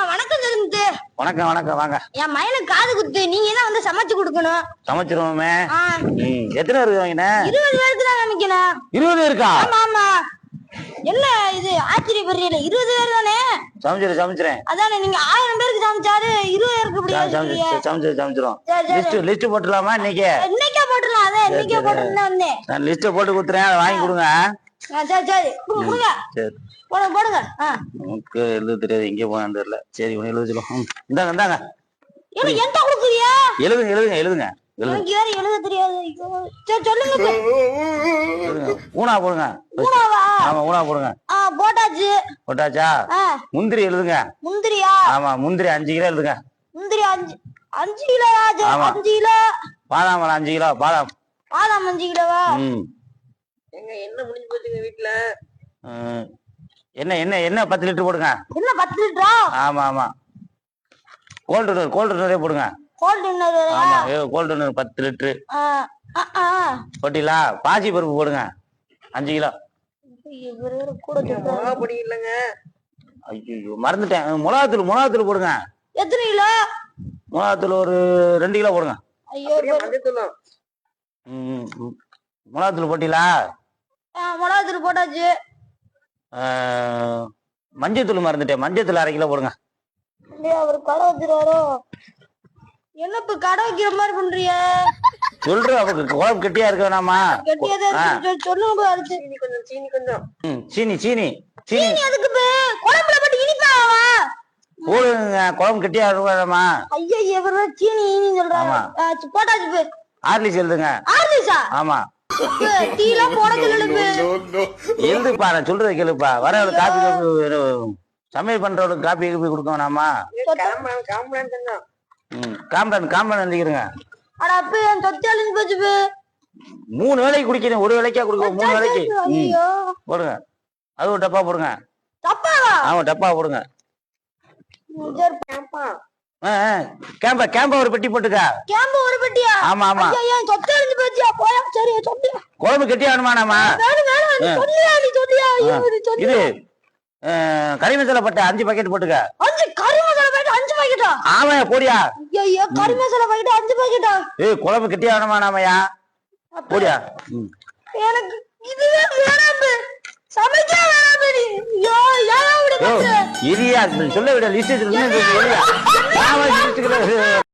வணக்கம் சொல்லுங்க. வணக்கம் வணக்கம் வாங்க. என் மயனுக்கு காது குத்து, நீங்க தான் வந்து சமைச்சு கொடுக்கணும். சமைச்சிருவோமே. எத்தனை பேருக்கு வாங்கின? 20 பேருக்கு தான் சமைக்கணும். 20 பேருக்கா? ஆமா ஆமா. என்ன இது ஆச்சரியப்படுறீங்க? 20 பேர் தானே? சமைச்சிரேன். அதானே, நீங்க 1000 பேருக்கு சமைச்சாரு 20 பேருக்கு இப்படி சமைச்சிரும். லிஸ்ட் போட்டுலாமா? இன்னைக்கே போட்டுலாம். அதான் இன்னைக்கே போட்டுலாம் வந்தேன். நான் லிஸ்ட் போட்டு குடுத்துறேன், அதை வாங்கி கொடுங்க. சரி கொடுங்க. சரி போடுங்க. நமக்கு எழுத தெரியாது, எங்கே போனான்னு தெரியல. சரி உனக்கு எழுத சொல்லுவோம். இந்தாங்க. எந்த கொடுக்குறியா? எழுதுங்க. எனக்கு வேற எழுத தெரியாது. சரி சொல்லுங்க. ஊனா போடுங்க. ஊனாவா? ஆமா ஊனா போடுங்க. போட்டாச்சா? முந்திரி எழுதுங்க. முந்திரியா? ஆமா முந்திரி 5 கிலோ எழுதுங்க. முந்திரி 5 கிலோ. 5 கிலோ. பாதாம் 5 கிலோ. பாதாம் 5 கிலோவா? என்ன முடிஞ்சு போச்சுங்க வீட்டுல? என்ன 10 லிட்டர் போடுங்க. என்ன 10 லிட்டரா? ஆமா கோல்டு போடுங்க. ஆமா கோல்டு 10 லிட்டர் போட்டீங்களா? பாசி பருப்பு போடுங்க 5 கிலோ. பொடி இல்லங்க. ஐயோ மறந்துட்டேன். மிளகாத்தூள் போடுங்க. எத்தனை கிலோ? மிளகாத்தூள் ஒரு 2 கிலோ போடுங்க. மிளகாத்தூள் போட்டீங்களா? மிளகாத்தூள் போட்டாச்சு. மஞ்சத்தூள் மறந்துட்டேன். மஞ்சத்தூள் 1/2 கிலோ போடுங்க. அவர் கடை வச்சிருவாரோ? என்ன இப்ப கடை வைக்கிற மாதிரி பண்றிய? சொல்றேன், அவருக்கு குழம்பு கெட்டியா இருக்க வேணாமா? சொல்லுங்க. சீனி அதுக்கு குழம்புல போட்டு இனிப்பாவா போடுங்க. குழம்பு கெட்டியா இருக்க வேணாமா? ஐயா சீனி சொல்றாங்க. போட்டாச்சு. ஆர்லிஸ் எழுதுங்க. ஆர்லிஸா? ஆமா. டீலாம் போட சொல்லுங்க. எழுதுப்பா, நான் சொல்றது கேளுப்பா. வர காப்பி சமையல் பண்றவங்களுக்கு காப்பி கொடுக்க வேணாமா? காம்ப்ளான் எழுதிக்கிறங்க. அட அப்ப என் சொத்து அழிஞ்சு போச்சு. 3 வேளைக்கு குடிக்கணும், 1 வேளைக்கா கொடுக்க. 3 வேளைக்கு போடுங்க. அது ஒரு டப்பா போடுங்க. டப்பாவா? ஆமா டப்பா போடுங்க. கேம்ப ஒரு பெட்டி போட்டுக்க. கேம்ப ஒரு பெட்டியா? ஆமா என் சொத்து அழிஞ்சு போச்சு. போயா சரி சொல்லு. குழம்பு கெட்டி ஆகணுமானாமா? இது கறி மசாலா பட்டை 5 பாக்கெட் போட்டுக்க. 5 கறி மசாலா பாக்கெட் 5 பாக்கெட்டா? ஆமா போடியா. ஐயோ கறி மசாலா பாக்கெட் 5 பாக்கெட்டா? குழம்பு கெட்டி ஆகணுமானாமையா? போடியா. எனக்கு இதுவே வேணாம். சமைக்க வேணாம் நீ. ஐயோ ஏன் அப்படி பண்ற? இரியா சொல்ல விட லிஸ்ட்